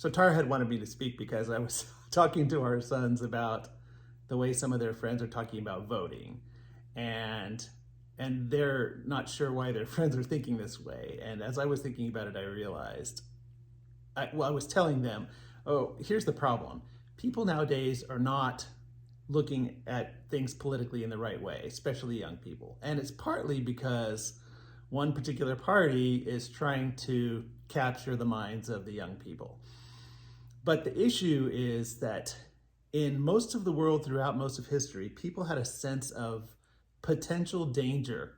So Tara had wanted me to speak because I was talking to our sons about the way some of their friends are talking about voting, and they're not sure why their friends are thinking this way. And as I was thinking about it, I realized, I was telling them, oh, here's the problem. People nowadays are not looking at things politically in the right way, especially young people. And it's partly because one particular party is trying to capture the minds of the young people. But the issue is that in most of the world, throughout most of history, people had a sense of potential danger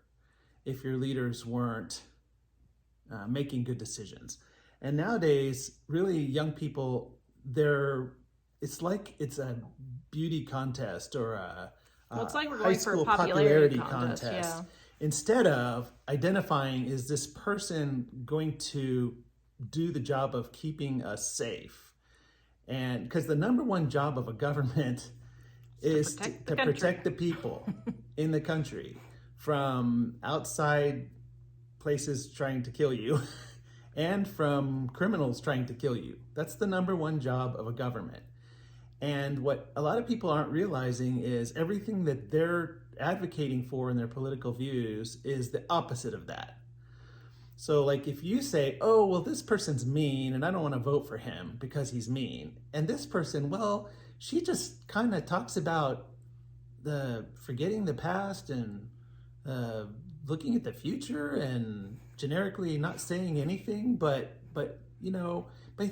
if your leaders weren't making good decisions. And nowadays, really young people, it's like it's a beauty contest or a it's like we're high going school for a popularity contest. Yeah. Instead of identifying, is this person going to do the job of keeping us safe? And because the number one job of a government is to protect the people in the country from outside places trying to kill you and from criminals trying to kill you. That's the number one job of a government. And what a lot of people aren't realizing is everything that they're advocating for in their political views is the opposite of that. So like if you say, oh, well, this person's mean and I don't want to vote for him because he's mean. And this person, well, she just kind of talks about the forgetting the past and looking at the future and generically not saying anything, but the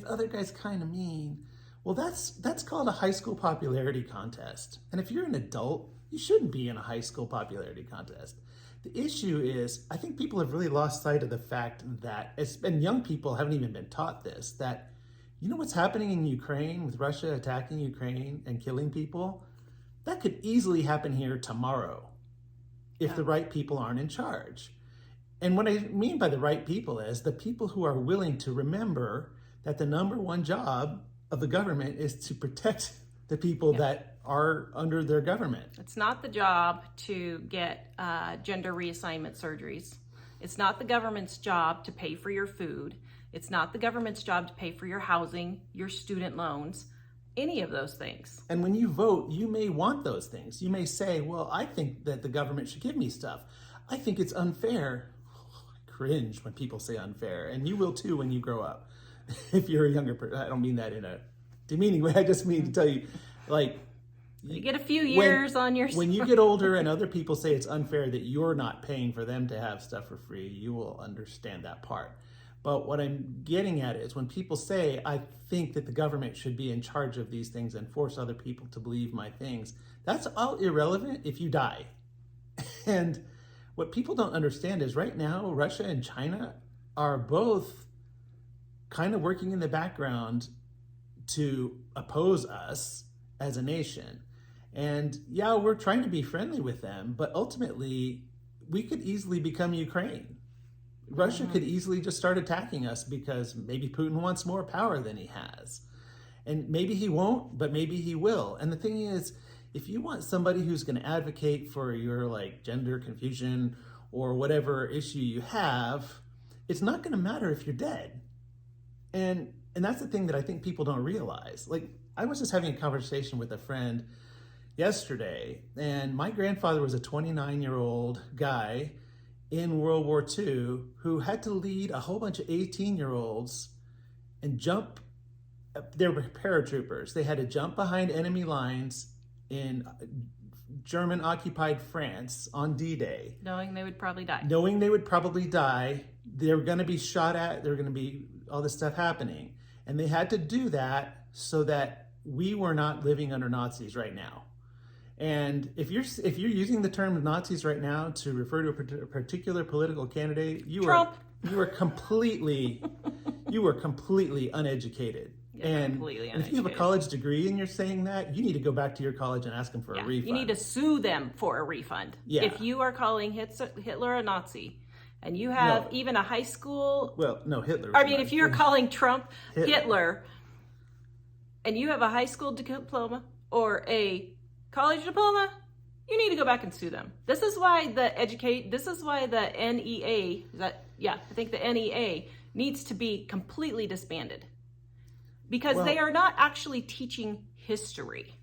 other guy's kind of mean. Well, that's called a high school popularity contest. And if you're an adult, you shouldn't be in a high school popularity contest. The issue is, I think people have really lost sight of the fact that, and young people haven't even been taught this, that you know what's happening in Ukraine with Russia attacking Ukraine and killing people? That could easily happen here tomorrow if the right people aren't in charge. And what I mean by the right people is the people who are willing to remember that the number one job of the government is to protect the people that are under their government. It's not the job to get gender reassignment surgeries. It's not the government's job to pay for your food. It's not the government's job to pay for your housing, your student loans, any of those things. And when you vote, you may want those things. You may say, well, I think that the government should give me stuff. I think it's unfair. I cringe when people say unfair. And you will too when you grow up. If you're a younger person. I don't mean that in a demeaning way. I just mean to tell you, like, you get a few years on your... When you get older and other people say it's unfair that you're not paying for them to have stuff for free, you will understand that part. But what I'm getting at is when people say, I think that the government should be in charge of these things and force other people to believe my things, that's all irrelevant if you die. And what people don't understand is right now, Russia and China are both kind of working in the background to oppose us as a nation. And yeah, we're trying to be friendly with them, but ultimately we could easily become Ukraine. Russia could easily just start attacking us because maybe Putin wants more power than he has. And maybe he won't, but maybe he will. And the thing is, if you want somebody who's going to advocate for your like gender confusion or whatever issue you have, it's not going to matter if you're dead. And that's the thing that I think people don't realize. Like, I was just having a conversation with a friend yesterday, and my grandfather was a 29-year-old guy in World War II who had to lead a whole bunch of 18-year-olds and jump. They were paratroopers. They had to jump behind enemy lines in German-occupied France on D-Day. Knowing they would probably die. They were going to be shot at. There were going to be all this stuff happening. And they had to do that so that we were not living under Nazis right now. And if you're using the term Nazis right now to refer to a particular political candidate, you are completely uneducated. And if you have a college degree and you're saying that, you need to go back to your college and ask them for a refund. You need to sue them for a refund. Yeah. If you are calling Hitler a Nazi, and you have even a high school... Well, no, Hitler. If you're calling Trump Hitler, and you have a high school diploma or a college diploma, you need to go back and sue them. This is why the NEA, I think the NEA needs to be completely disbanded. because Well- they are not actually teaching history.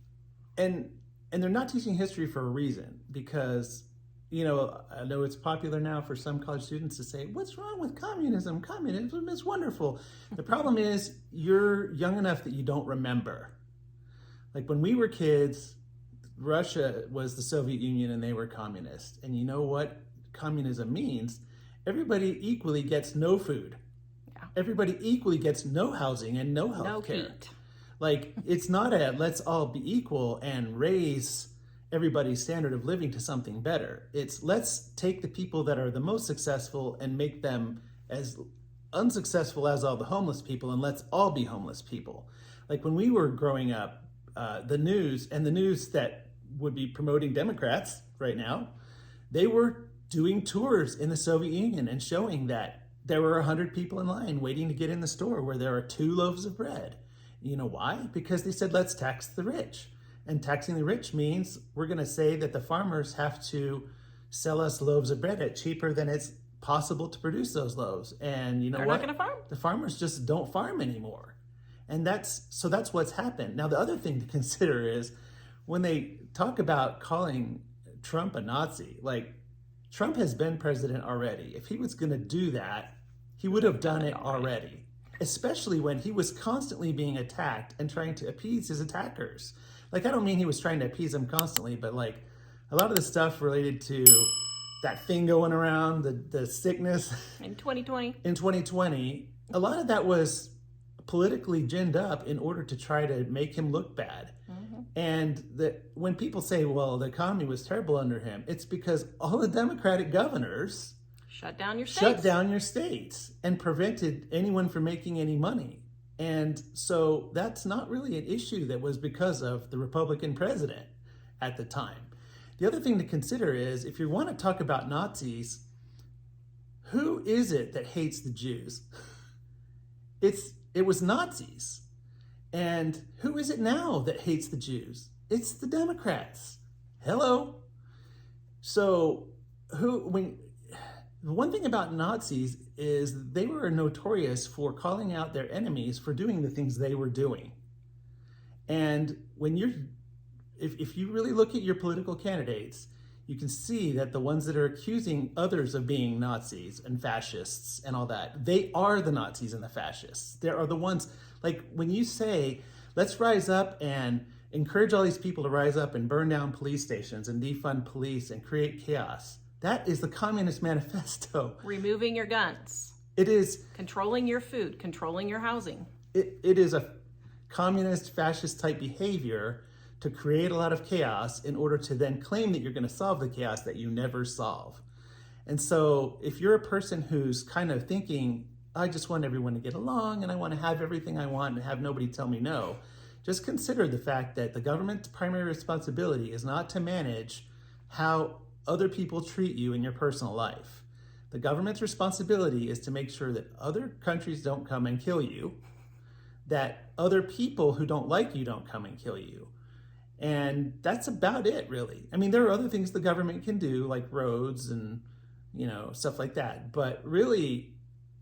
And they're not teaching history for a reason, because I know it's popular now for some college students to say, what's wrong with communism? Communism is wonderful. The problem is you're young enough that you don't remember. Like when we were kids, Russia was the Soviet Union and they were communist. And you know what communism means? Everybody equally gets no food. Yeah. Everybody equally gets no housing and no health No care. heat. Like, it's not a let's all be equal and raise everybody's standard of living to something better. It's let's take the people that are the most successful and make them as unsuccessful as all the homeless people, and let's all be homeless people. Like when we were growing up, the news that would be promoting Democrats right now, they were doing tours in the Soviet Union and showing that there were 100 people in line waiting to get in the store where there are 2 loaves of bread. You know why? Because they said, let's tax the rich. And taxing the rich means we're going to say that the farmers have to sell us loaves of bread at cheaper than it's possible to produce those loaves. And you know They're what? not going to farm. The farmers just don't farm anymore. And that's what's happened. Now, the other thing to consider is when they talk about calling Trump a Nazi, like Trump has been president already. If he was going to do that, he would have done it already. Especially when he was constantly being attacked and trying to appease his attackers. Like, I don't mean he was trying to appease them constantly, but like a lot of the stuff related to that thing going around, the sickness In 2020. in 2020, a lot of that was politically ginned up in order to try to make him look bad. Mm-hmm. And when people say, well, the economy was terrible under him, it's because all the Democratic governors Shut down your states. shut down your states and prevented anyone from making any money. And so that's not really an issue that was because of the Republican president at the time. The other thing to consider is if you want to talk about Nazis, who is it that hates the Jews? It was Nazis. And who is it now that hates the Jews? It's the Democrats. Hello. So the one thing about Nazis is they were notorious for calling out their enemies for doing the things they were doing. And if you really look at your political candidates, you can see that the ones that are accusing others of being Nazis and fascists and all that, they are the Nazis and the fascists. They are the ones, like when you say, let's rise up and encourage all these people to rise up and burn down police stations and defund police and create chaos. That is the Communist Manifesto. Removing your guns. It is. Controlling your food. Controlling your housing. It is a communist, fascist type behavior to create a lot of chaos in order to then claim that you're going to solve the chaos that you never solve. And so if you're a person who's kind of thinking, I just want everyone to get along and I want to have everything I want and have nobody tell me no, just consider the fact that the government's primary responsibility is not to manage how other people treat you in your personal life. The government's responsibility is to make sure that other countries don't come and kill you, that other people who don't like you don't come and kill you. And that's about it, really. I mean, there are other things the government can do, like roads and, stuff like that. But really,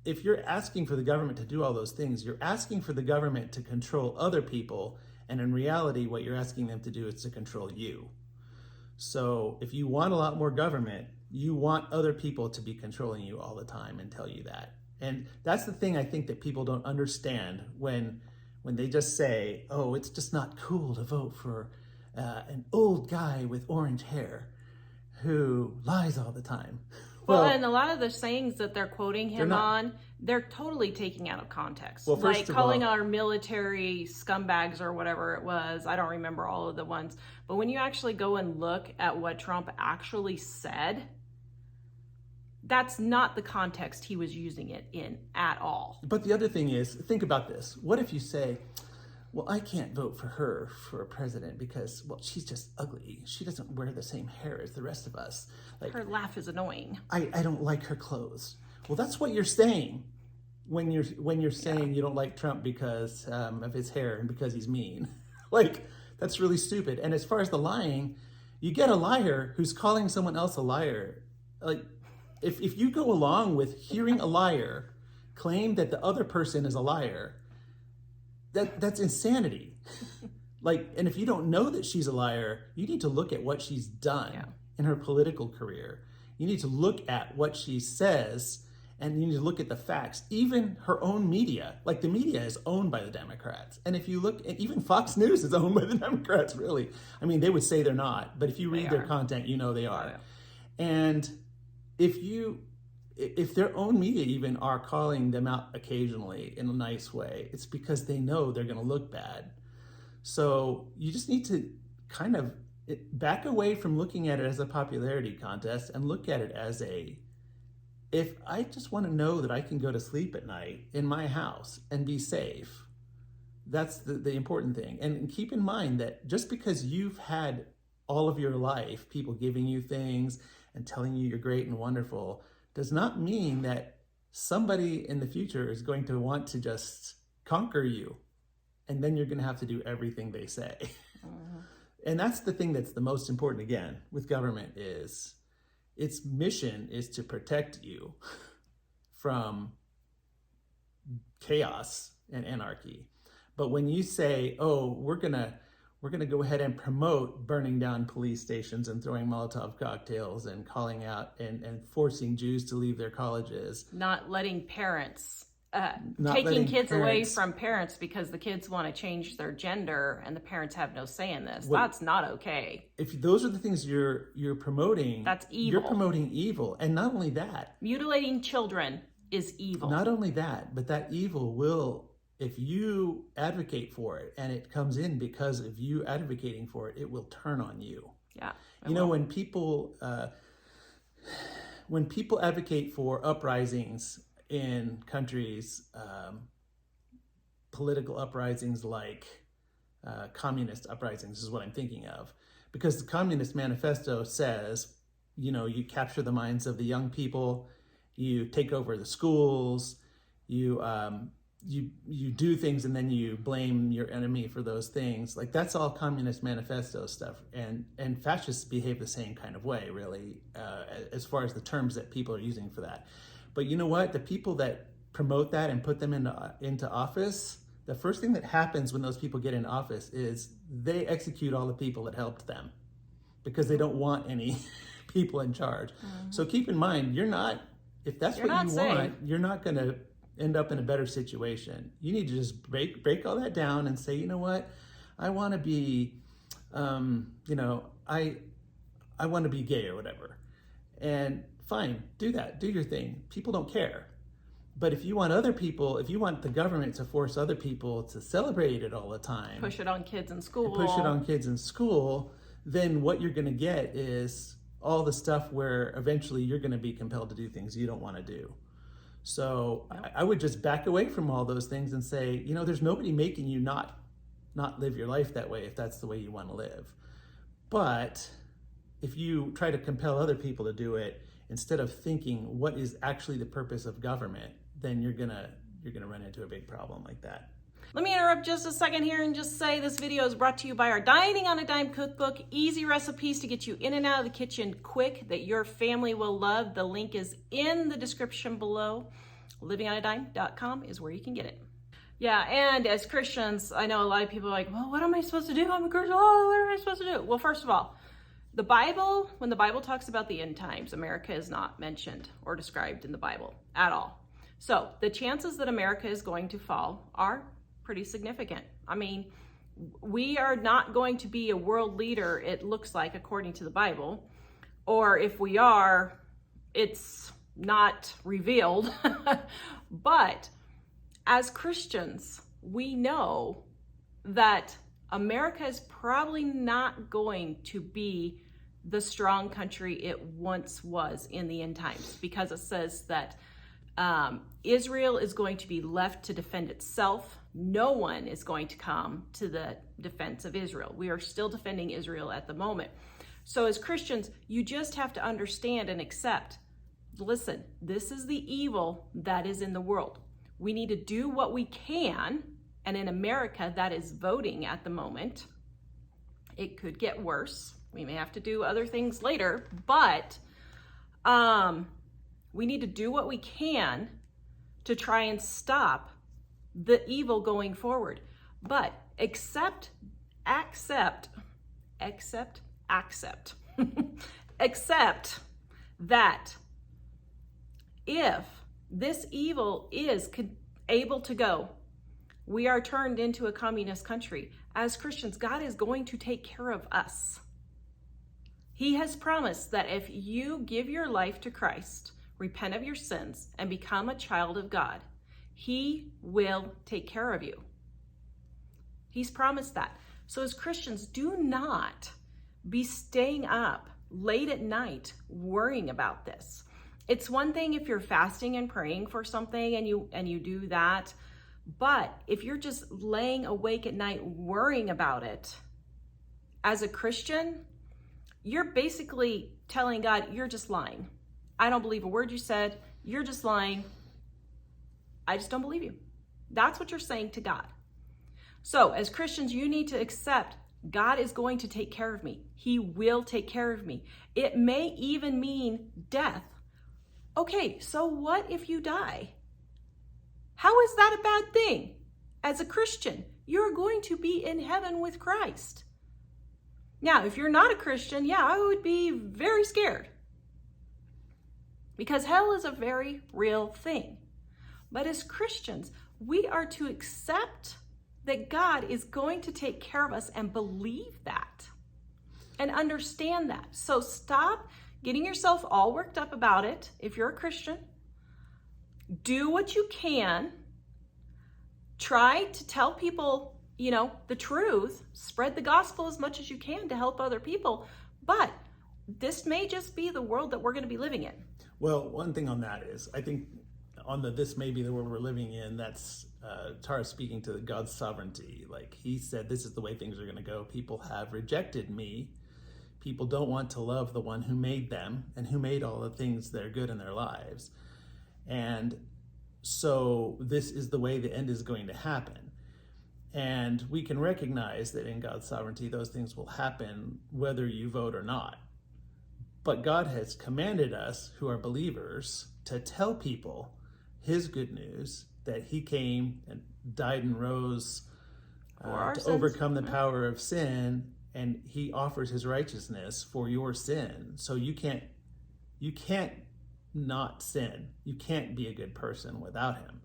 if you're asking for the government to do all those things, you're asking for the government to control other people. And in reality, what you're asking them to do is to control you. So if you want a lot more government, you want other people to be controlling you all the time and tell you that. And that's the thing I think that people don't understand when they just say, oh, it's just not cool to vote for an old guy with orange hair who lies all the time. Well, and a lot of the sayings that they're quoting him on, they're totally taking out of context. Well, like calling our military scumbags or whatever it was. I don't remember all of the ones. But when you actually go and look at what Trump actually said, that's not the context he was using it in at all. But the other thing is, think about this. What if you say, well, I can't vote for her for a president because, well, she's just ugly. She doesn't wear the same hair as the rest of us. Like, her laugh is annoying. I don't like her clothes. Well, that's what you're saying when you're saying you don't like Trump because of his hair and because he's mean. Like, that's really stupid. And as far as the lying, you get a liar who's calling someone else a liar. Like, if you go along with hearing a liar claim that the other person is a liar, that's insanity. Like, and if you don't know that she's a liar, you need to look at what she's done in her political career. You need to look at what she says, and you need to look at the facts. Even her own media, like the media is owned by the Democrats. And if you look, even Fox News is owned by the Democrats, really. I mean, they would say they're not, but if you read their content, you know they are. And if their own media even are calling them out occasionally in a nice way, it's because they know they're going to look bad. So you just need to kind of back away from looking at it as a popularity contest and look at it as if I just want to know that I can go to sleep at night in my house and be safe, that's the important thing. And keep in mind that just because you've had all of your life people giving you things and telling you you're great and wonderful does not mean that somebody in the future is going to want to just conquer you. And then you're going to have to do everything they say. And that's the thing that's the most important, again, with government is its mission is to protect you from chaos and anarchy. But when you say, oh, we're gonna go ahead and promote burning down police stations and throwing Molotov cocktails and calling out and forcing Jews to leave their colleges. Not letting parents... taking kids away from parents because the kids want to change their gender and the parents have no say in this. Well, that's not okay. If those are the things you're promoting, that's evil. You're promoting evil. And not only that, mutilating children is evil. Not only that, but that evil will, if you advocate for it and it comes in because of you advocating for it, it will turn on you. Yeah. You know, when people advocate for uprisings in countries, political uprisings like communist uprisings is what I'm thinking of. Because the Communist Manifesto says, you know, you capture the minds of the young people, you take over the schools, you do things and then you blame your enemy for those things. Like, that's all Communist Manifesto stuff. And fascists behave the same kind of way, really, as far as the terms that people are using for that. But you know what? The people that promote that and put them into office, the first thing that happens when those people get in office is they execute all the people that helped them because they don't want any people in charge. Mm-hmm. So keep in mind, if that's what you want, you're not going to end up in a better situation. You need to just break all that down and say, you know what? I want to be, I want to be gay or whatever. And fine, do that, do your thing. People don't care. But if you want the government to force other people to celebrate it all the time, push it on kids in school, then what you're going to get is all the stuff where eventually you're going to be compelled to do things you don't want to do. So I would just back away from all those things and say, you know, there's nobody making you not live your life that way if that's the way you want to live. But if you try to compel other people to do it, instead of thinking what is actually the purpose of government, then you're gonna run into a big problem like that. Let me interrupt just a second here and just say this video is brought to you by our Dining on a Dime cookbook. Easy recipes to get you in and out of the kitchen quick that your family will love. The link is in the description below. livingonadime.com is where you can get it. Yeah, and as Christians, I know a lot of people are like, well, what am I supposed to do? I'm a Christian. Oh, what am I supposed to do? Well, first of all, when the Bible talks about the end times, America is not mentioned or described in the Bible at all. So the chances that America is going to fall are pretty significant. I mean, we are not going to be a world leader, it looks like, according to the Bible. Or if we are, it's not revealed. But as Christians, we know that America is probably not going to be the strong country it once was in the end times, because it says that Israel is going to be left to defend itself. No one is going to come to the defense of Israel. We are still defending Israel at the moment. So as Christians, you just have to understand and accept, listen, this is the evil that is in the world. We need to do what we can. And in America, that is voting at the moment. It could get worse. We may have to do other things later, but we need to do what we can to try and stop the evil going forward. But accept accept that if this evil is able to go, we are turned into a communist country. As Christians, God is going to take care of us. He has promised that if you give your life to Christ, repent of your sins, and become a child of God, He will take care of you. He's promised that. So as Christians, do not be staying up late at night worrying about this. It's one thing if you're fasting and praying for something and you do that, but if you're just laying awake at night worrying about it, as a Christian, you're basically telling God, you're just lying. I don't believe a word you said. You're just lying. I just don't believe you. That's what you're saying to God. So as Christians, you need to accept God is going to take care of me. He will take care of me. It may even mean death. Okay, so what if you die? How is that a bad thing? As a Christian, you're going to be in heaven with Christ. Now, if you're not a Christian, yeah, I would be very scared. Because hell is a very real thing. But as Christians, we are to accept that God is going to take care of us and believe that and understand that. So stop getting yourself all worked up about it. If you're a Christian, do what you can. Try to tell people, the truth. Spread the gospel as much as you can to help other people. But this may just be the world that we're going to be living in. Well, one thing on that is, I think on this may be the world we're living in, that's Tara speaking to God's sovereignty. Like he said, this is the way things are going to go. People have rejected me. People don't want to love the one who made them and who made all the things that are good in their lives. And so this is the way the end is going to happen. And we can recognize that in God's sovereignty, those things will happen whether you vote or not. But God has commanded us who are believers to tell people his good news, that he came and died and rose to overcome the power of sin, and he offers his righteousness for your sin. So you can't not sin. You can't be a good person without him.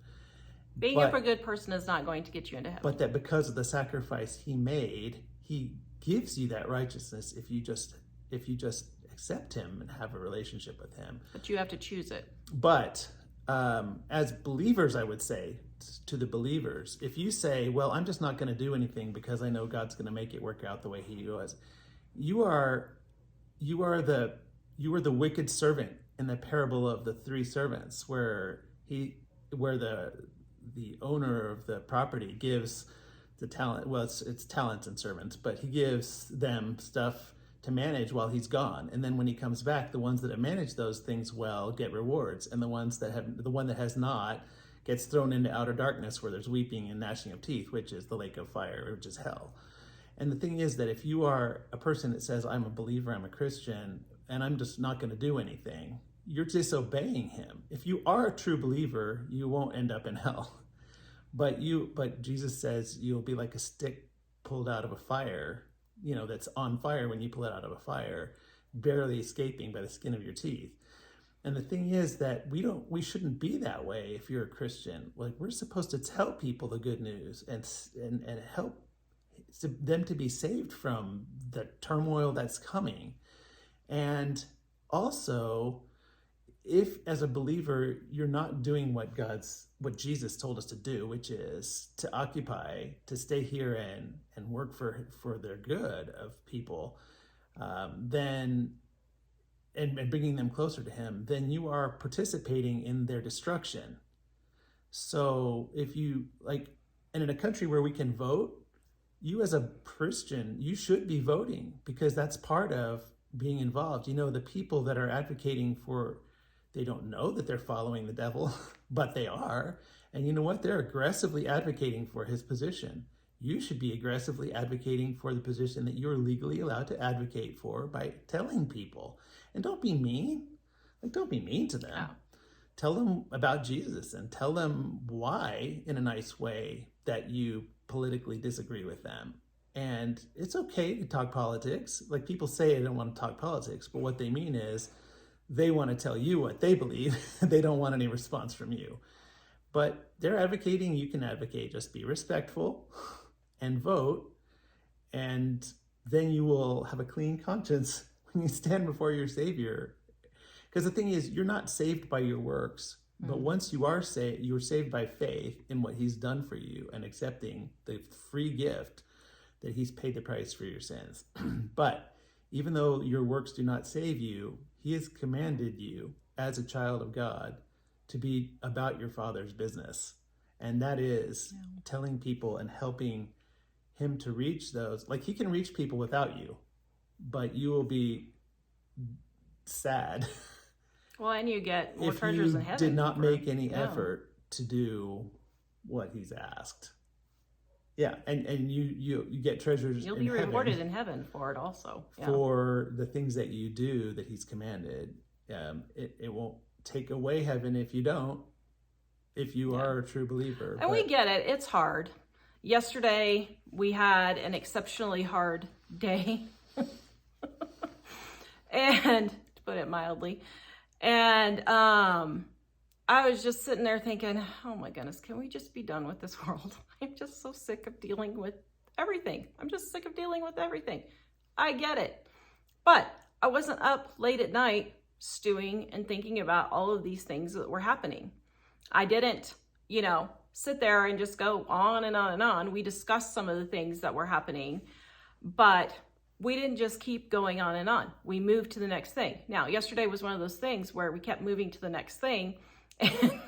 Being a good person is not going to get you into heaven. But that because of the sacrifice he made, he gives you that righteousness if you just accept him and have a relationship with him. But you have to choose it. But as believers, I would say to the believers, if you say, well, I'm just not going to do anything because I know God's going to make it work out the way he was, you are the wicked servant in the parable of the three servants, where the owner of the property gives the talent, well, it's talents and servants, but he gives them stuff to manage while he's gone. And then when he comes back, the ones that have managed those things well get rewards, and the one that has not gets thrown into outer darkness where there's weeping and gnashing of teeth, which is the lake of fire, which is hell. And the thing is that if you are a person that says, I'm a believer, I'm a Christian, and I'm just not going to do anything, you're disobeying him. If you are a true believer, you won't end up in hell. But Jesus says you'll be like a stick pulled out of a fire, that's on fire when you pull it out of a fire, barely escaping by the skin of your teeth. And the thing is that we shouldn't be that way if you're a Christian. Like, we're supposed to tell people the good news and help them to be saved from the turmoil that's coming. And also, if as a believer you're not doing what Jesus told us to do, which is to occupy, to stay here and work for the good of people, then and bringing them closer to him, then you are participating in their destruction. So if you and in a country where we can vote, you as a Christian, you should be voting, because that's part of being involved. The people that are advocating for, they don't know that they're following the devil, but they are. And you know what? They're aggressively advocating for his position. You should be aggressively advocating for the position that you're legally allowed to advocate for by telling people. And don't be mean. Don't be mean to them. tell them about Jesus and tell them why, in a nice way, that you politically disagree with them. And it's okay to talk politics. Like, people say they don't want to talk politics, but what they mean is they want to tell you what they believe. They don't want any response from you. But they're advocating, you can advocate. Just be respectful and vote, and then you will have a clean conscience when you stand before your Savior. Because the thing is, you're not saved by your works, but once you are saved, you're saved by faith in what he's done for you and accepting the free gift that he's paid the price for your sins. But even though your works do not save you, he has commanded you as a child of God to be about your Father's business. And that is telling people and helping him to reach those. Like, he can reach people without you, but you will be sad. Well, and you get more treasures in heaven. If you did not make any effort to do what he's asked. Yeah, and you get treasures. You'll be rewarded in heaven for it also. Yeah. For the things that you do that he's commanded. It won't take away heaven if you don't, if you are a true believer. And we get it. It's hard. Yesterday, we had an exceptionally hard day. And, to put it mildly, and I was just sitting there thinking, oh my goodness, can we just be done with this world? I'm just so sick of dealing with everything. I'm just sick of dealing with everything. I get it. But I wasn't up late at night stewing and thinking about all of these things that were happening. I didn't, sit there and just go on and on and on. We discussed some of the things that were happening, but we didn't just keep going on and on. We moved to the next thing. Now, yesterday was one of those things where we kept moving to the next thing. And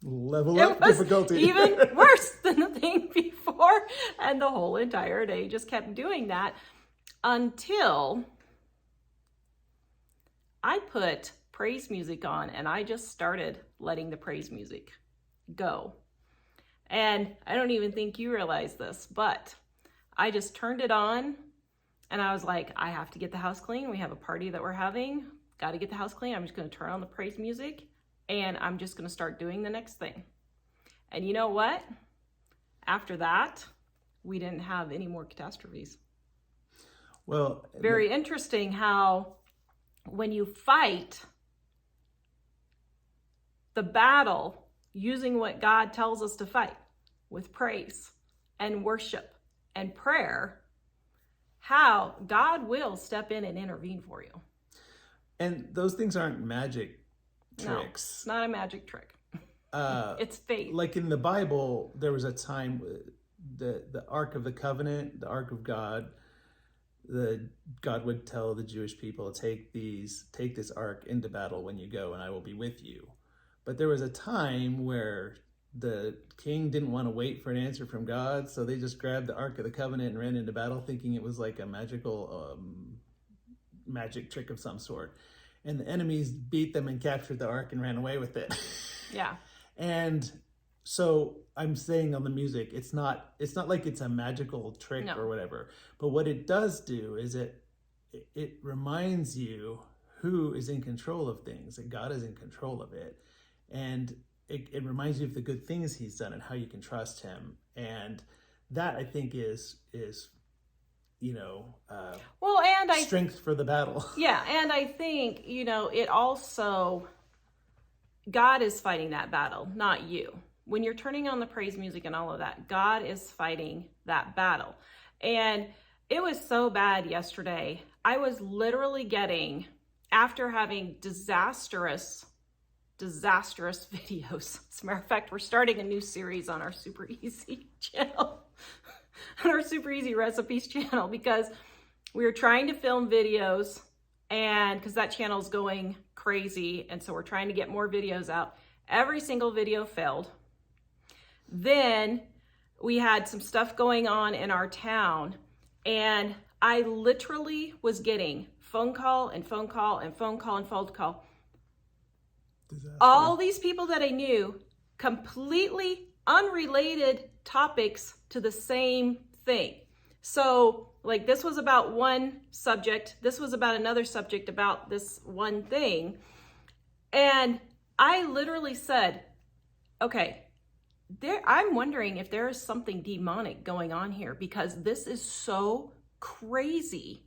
level up difficulty. Even worse than the thing before. And the whole entire day just kept doing that until I put praise music on and I just started letting the praise music go. And I don't even think you realize this, but I just turned it on and I was like, I have to get the house clean. We have a party that we're having. Got to get the house clean. I'm just going to turn on the praise music and I'm just going to start doing the next thing. And you know what? After that, we didn't have any more catastrophes. Well, very interesting how when you fight the battle using what God tells us to fight with praise and worship and prayer, how God will step in and intervene for you. And those things aren't magic tricks. No, it's not a magic trick. It's faith. Like in the Bible, there was a time the Ark of the Covenant, the Ark of God, God would tell the Jewish people, take this ark into battle when you go and I will be with you. But there was a time where the king didn't want to wait for an answer from God, so they just grabbed the Ark of the Covenant and ran into battle thinking it was like a magical magic trick of some sort. And the enemies beat them and captured the ark and ran away with it. Yeah. And so I'm saying on the music, it's not like it's a magical trick or whatever. But what it does do is it reminds you who is in control of things, that God is in control of it. And it reminds you of the good things he's done and how you can trust him. And that, I think, is strength for the battle. Yeah, and I think, it also, God is fighting that battle, not you. When you're turning on the praise music and all of that, God is fighting that battle. And it was so bad yesterday. I was literally getting, after having disastrous videos. As a matter of fact, we're starting a new series on our Super Easy channel, on our Super Easy Recipes channel, because we were trying to film videos and because that channel's going crazy. And so we're trying to get more videos out. Every single video failed. Then we had some stuff going on in our town and I literally was getting phone call and phone call and phone call and phone call. Disaster. All these people that I knew, completely unrelated topics to the same thing. So like this was about one subject, this was about another subject about this one thing. And I literally said, okay, I'm wondering if there is something demonic going on here because this is so crazy.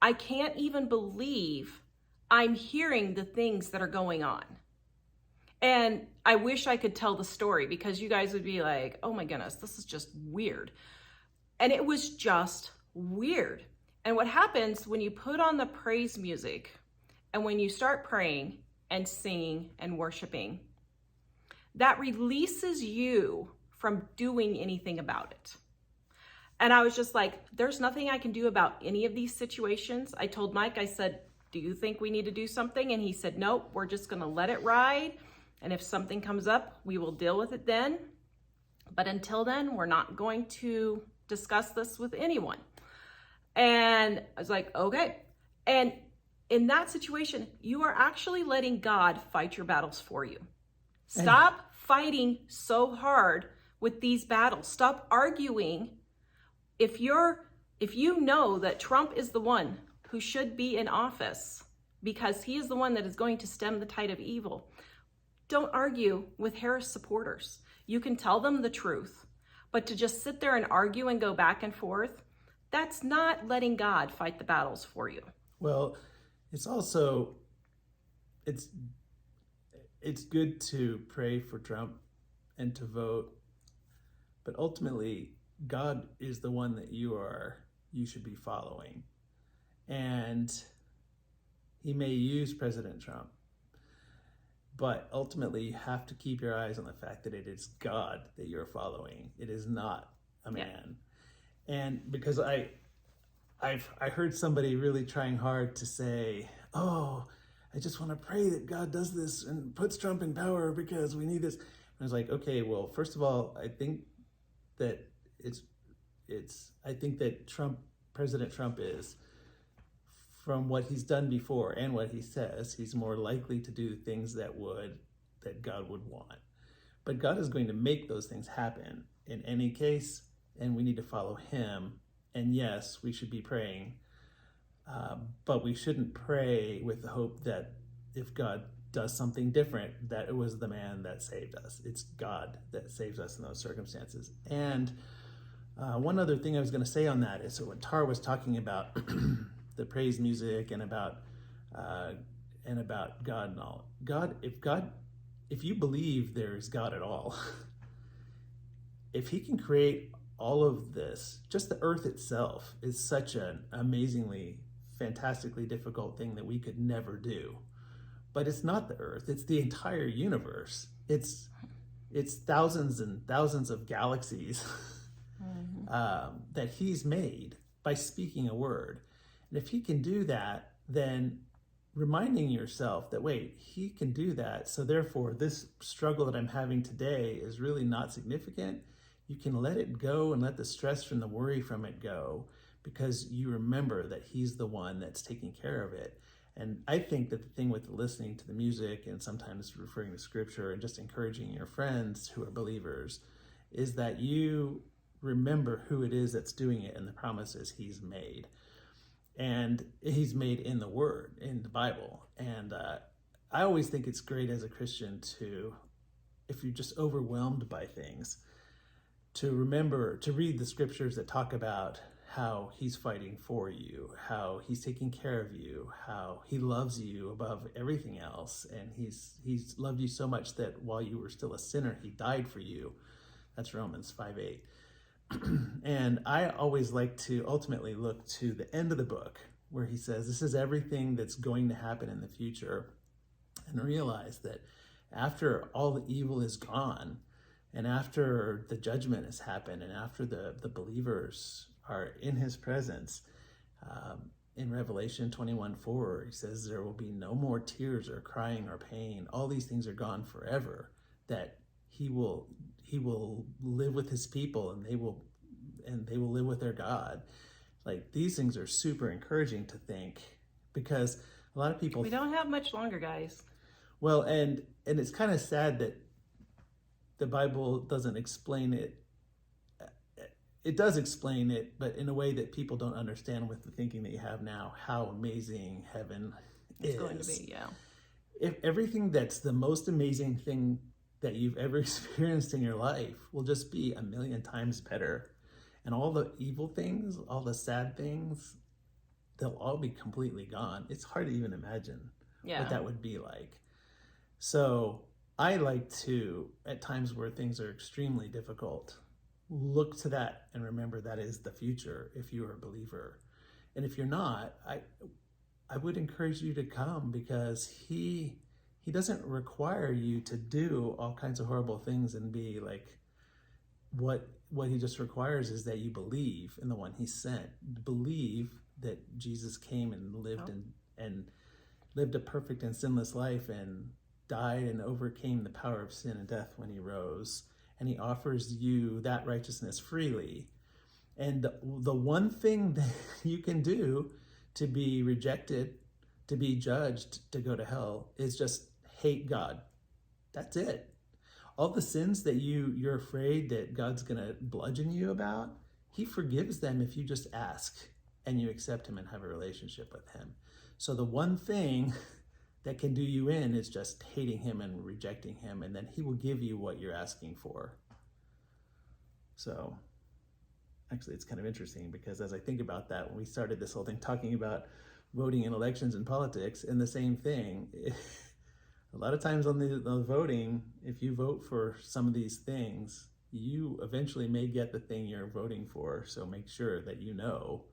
I can't even believe I'm hearing the things that are going on. And I wish I could tell the story because you guys would be like, oh my goodness, this is just weird. And it was just weird. And what happens when you put on the praise music and when you start praying and singing and worshiping, that releases you from doing anything about it. And I was just like, there's nothing I can do about any of these situations. I told Mike, I said, do you think we need to do something? And he said, nope, we're just going to let it ride. And if something comes up, we will deal with it then. But until then, we're not going to discuss this with anyone. And I was like, okay. And in that situation, you are actually letting God fight your battles for you. Stop fighting so hard with these battles. Stop arguing. If you know that Trump is the one who should be in office because he is the one that is going to stem the tide of evil, don't argue with Harris supporters. You can tell them the truth, but to just sit there and argue and go back and forth, that's not letting God fight the battles for you. Well, it's also, it's good to pray for Trump and to vote, but ultimately God is the one that you should be following. And he may use President Trump, but ultimately you have to keep your eyes on the fact that it is God that you're following. It is not a man. Yeah. And because I heard somebody really trying hard to say, oh, I just want to pray that God does this and puts Trump in power because we need this. And I was like, okay, well, first of all, I think that President Trump is, from what he's done before and what he says, he's more likely to do things that God would want. But God is going to make those things happen in any case, and we need to follow him. And yes, we should be praying, but we shouldn't pray with the hope that if God does something different, that it was the man that saved us. It's God that saves us in those circumstances. And one other thing I was going to say on that is, so when Tara was talking about the praise music and about God and all, if you believe there is God at all, if he can create all of this, just the earth itself is such an amazingly, fantastically difficult thing that we could never do. But it's not the earth, it's the entire universe. It's thousands and thousands of galaxies that he's made by speaking a word. And if he can do that, then reminding yourself that, wait, he can do that, so therefore this struggle that I'm having today is really not significant. You can let it go and let the stress from the worry from it go, because you remember that he's the one that's taking care of it. And I think that the thing with listening to the music and sometimes referring to scripture and just encouraging your friends who are believers is that you remember who it is that's doing it and the promises he's made. And he's made in the Word, in the Bible. And I always think it's great as a Christian to, if you're just overwhelmed by things, to remember to read the scriptures that talk about how he's fighting for you, how he's taking care of you, how he loves you above everything else. And he's loved you so much that while you were still a sinner, he died for you. That's Romans 5:8. And I always like to ultimately look to the end of the book where he says, this is everything that's going to happen in the future, and realize that after all the evil is gone, and after the judgment has happened, and after the believers are in his presence, in Revelation 21:4, he says there will be no more tears or crying or pain. All these things are gone forever, that he will live with his people, and they will live with their God. Like, these things are super encouraging to think, because a lot of people, we don't have much longer, guys. Well, and it's kind of sad that the Bible doesn't explain it. It does explain it, but in a way that people don't understand with the thinking that you have now, how amazing heaven is. It's going to be, yeah. if everything that's the most amazing thing that you've ever experienced in your life will just be a million times better. And all the evil things, all the sad things, they'll all be completely gone. It's hard to even imagine what that would be like. So I like to, at times where things are extremely difficult, look to that and remember that is the future if you are a believer. And if you're not, I would encourage you to come, because he doesn't require you to do all kinds of horrible things and be like, what he just requires is that you believe in the one he sent. Believe that Jesus came and lived and lived a perfect and sinless life and died and overcame the power of sin and death when he rose. And he offers you that righteousness freely. And the one thing that you can do to be rejected, to be judged, to go to hell, is just hate God. That's it. All the sins that you're afraid that God's going to bludgeon you about, he forgives them if you just ask and you accept him and have a relationship with him. So the one thing that can do you in is just hating him and rejecting him, and then he will give you what you're asking for. So actually, it's kind of interesting, because as I think about that, when we started this whole thing talking about voting in elections and politics, and the same thing, a lot of times on the voting, if you vote for some of these things, you eventually may get the thing you're voting for. So make sure that you know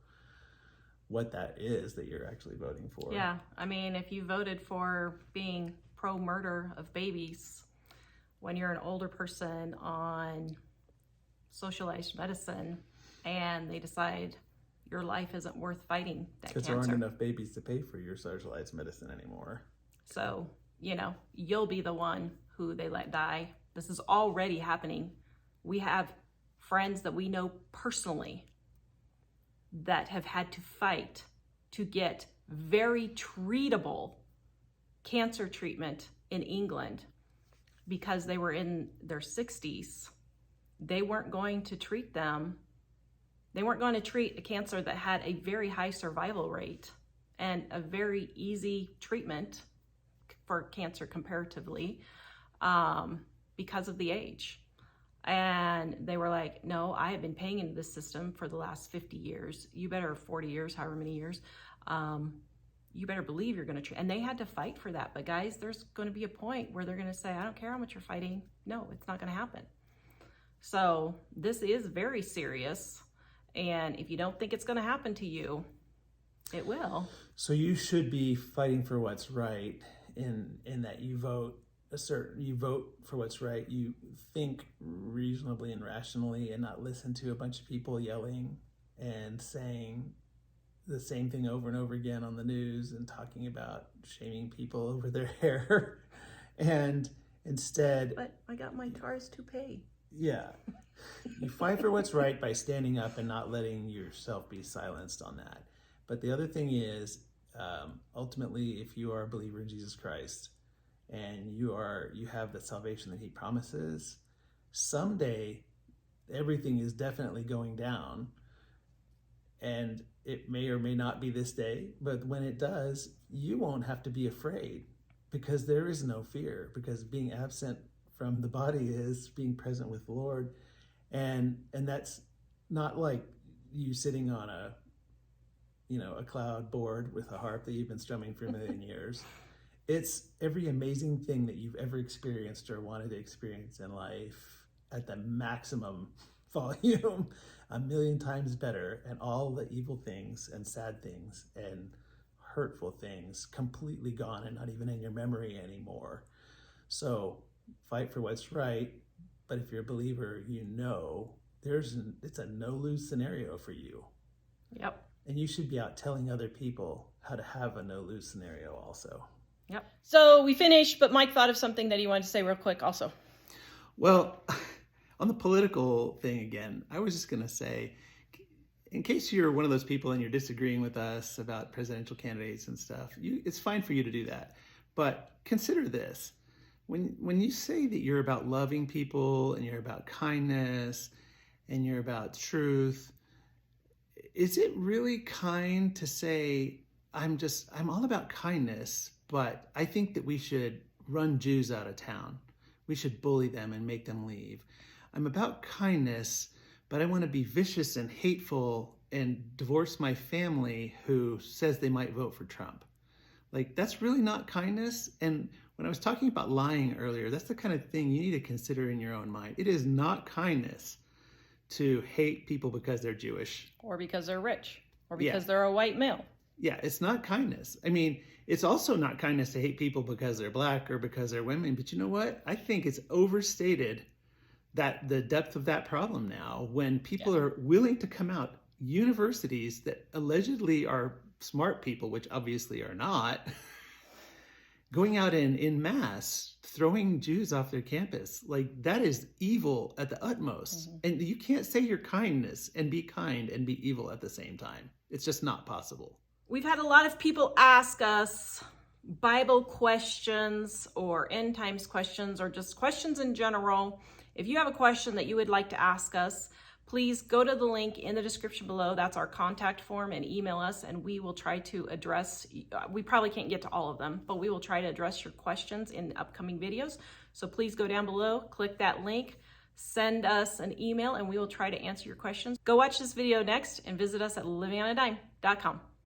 what that is that you're actually voting for. Yeah, I mean, if you voted for being pro-murder of babies when you're an older person on socialized medicine, and they decide your life isn't worth fighting that cancer. Because there aren't enough babies to pay for your socialized medicine anymore. So, you'll be the one who they let die. This is already happening. We have friends that we know personally that have had to fight to get very treatable cancer treatment in England because they were in their 60s. They weren't going to treat them. They weren't going to treat a cancer that had a very high survival rate and a very easy treatment for cancer comparatively, because of the age. And they were like, no, I have been paying into this system for the last 50 years. You better, 40 years, however many years, you better believe you're going to treat. And they had to fight for that. But guys, there's going to be a point where they're going to say, I don't care how much you're fighting. No, it's not going to happen. So this is very serious. And if you don't think it's going to happen to you, it will. So you should be fighting for what's right, in that you vote for what's right. You think reasonably and rationally, and not listen to a bunch of people yelling and saying the same thing over and over again on the news and talking about shaming people over their hair. And instead, but I got my cars to pay. Yeah. You fight for what's right by standing up and not letting yourself be silenced on that. But the other thing is, ultimately, if you are a believer in Jesus Christ and you have the salvation that he promises, someday everything is definitely going down, and it may or may not be this day, but when it does, you won't have to be afraid, because there is no fear, because being absent from the body is being present with the Lord. And that's not like you sitting on a cloud board with a harp that you've been strumming for a million years. It's every amazing thing that you've ever experienced or wanted to experience in life at the maximum volume, a million times better, and all the evil things and sad things and hurtful things completely gone and not even in your memory anymore. So fight for what's right, but if you're a believer, it's a no-lose scenario for you. Yep. And you should be out telling other people how to have a no-lose scenario also. Yep. So we finished, but Mike thought of something that he wanted to say real quick also. Well, on the political thing again, I was just going to say, in case you're one of those people and you're disagreeing with us about presidential candidates and stuff, it's fine for you to do that. But consider this. When you say that you're about loving people and you're about kindness and you're about truth, is it really kind to say, I'm all about kindness, but I think that we should run Jews out of town. We should bully them and make them leave. I'm about kindness, but I want to be vicious and hateful and divorce my family who says they might vote for Trump. Like, that's really not kindness. And when I was talking about lying earlier, that's the kind of thing you need to consider in your own mind. It is not kindness to hate people because they're Jewish. Or because they're rich. Or because they're a white male. Yeah, it's not kindness. I mean, it's also not kindness to hate people because they're black or because they're women. But you know what? I think it's overstated that the depth of that problem now, when people are willing to come out, universities that allegedly are smart people, which obviously are not, going out in mass, throwing Jews off their campus. Like, that is evil at the utmost. And you can't say you're kindness and be kind and be evil at the same time. It's just not possible. We've had a lot of people ask us Bible questions or end times questions or just questions in general. If you have a question that you would like to ask us, please go to the link in the description below. That's our contact form, and email us, and we will try to address, we probably can't get to all of them, but we will try to address your questions in upcoming videos. So please go down below, click that link, send us an email, and we will try to answer your questions. Go watch this video next and visit us at livingonadime.com.